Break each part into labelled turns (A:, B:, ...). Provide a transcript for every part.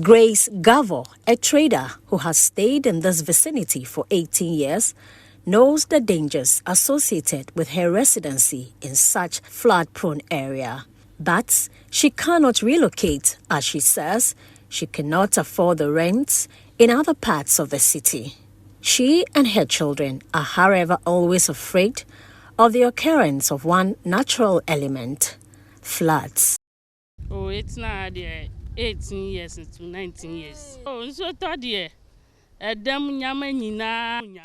A: Grace Gavo, a trader who has stayed in this vicinity for 18 years, knows the dangers associated with her residency in such flood-prone area. But she cannot relocate, as she says she cannot afford the rents in other parts of the city. She and her children are, however, always afraid of the occurrence of one natural element, floods.
B: Oh, it's not there. 18 years to 19 years. Oh, so I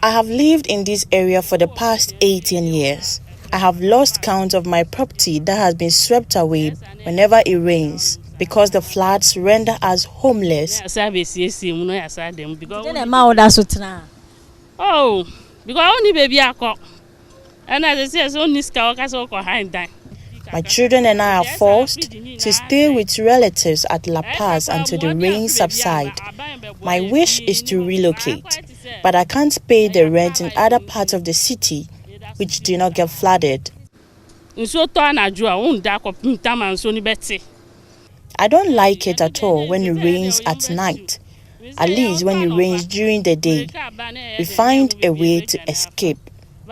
C: have lived in this area for the past 18 years. I have lost count of my property that has been swept away whenever it rains because the floods render us homeless.
B: Oh, because only baby I caught. And as I say, only scout.
C: My children and I are forced to stay with relatives at La Paz until the rain subsides. My wish is to relocate, but I can't pay the rent in other parts of the city which do not get flooded. I don't like it at all when it rains at night. At least when it rains during the day, we find a way to escape.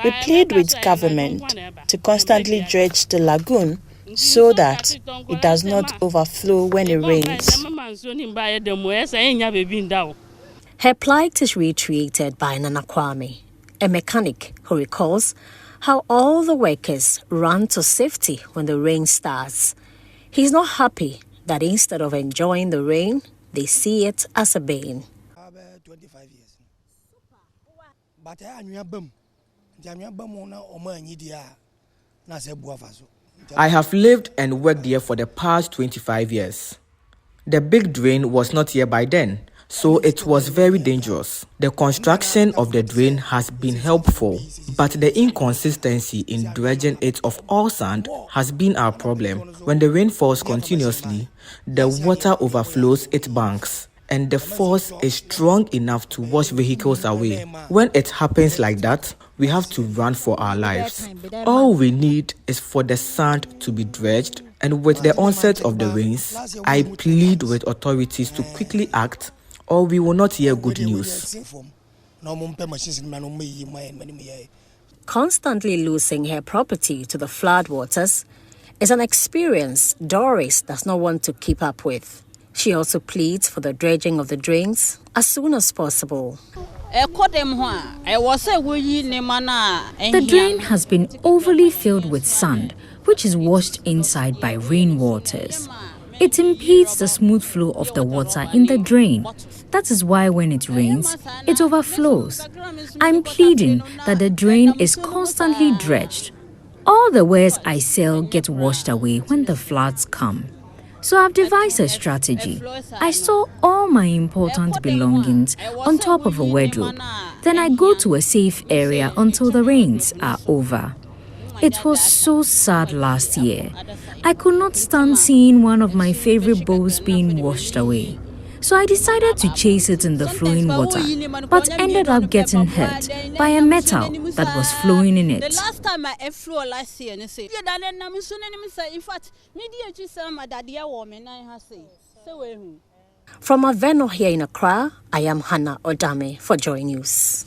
C: We plead with government to constantly dredge the lagoon so that it does not overflow when it rains.
A: Her plight is reiterated by Nana Kwame, a mechanic who recalls how all the workers run to safety when the rain starts. He's not happy that instead of enjoying the rain, they see it as a bane.
D: 25 years. But
E: I have lived and worked here for the past 25 years. The big drain was not here by then, so it was very dangerous. The construction of the drain has been helpful, but the inconsistency in dredging it of all sand has been our problem. When the rain falls continuously, the water overflows its banks, and the force is strong enough to wash vehicles away. When it happens like that, we have to run for our lives. All we need is for the sand to be dredged, and with the onset of the rains, I plead with authorities to quickly act, or we will not hear good news.
A: Constantly losing her property to the floodwaters is an experience Doris does not want to keep up with. She also pleads for the dredging of the drains as soon as possible.
F: The drain has been overly filled with sand, which is washed inside by rainwaters. It impedes the smooth flow of the water in the drain. That is why when it rains, it overflows. I'm pleading that the drain is constantly dredged. All the wares I sell get washed away when the floods come. So I've devised a strategy. I store all my important belongings on top of a wardrobe. Then I go to a safe area until the rains are over. It was so sad last year. I could not stand seeing one of my favorite boats being washed away. So I decided to chase it in the flowing water, but ended up getting hurt by a metal that was flowing in it.
A: The last time I flew last year, in fact, from Avenor here in Accra, I am Hannah Odame for Joy News.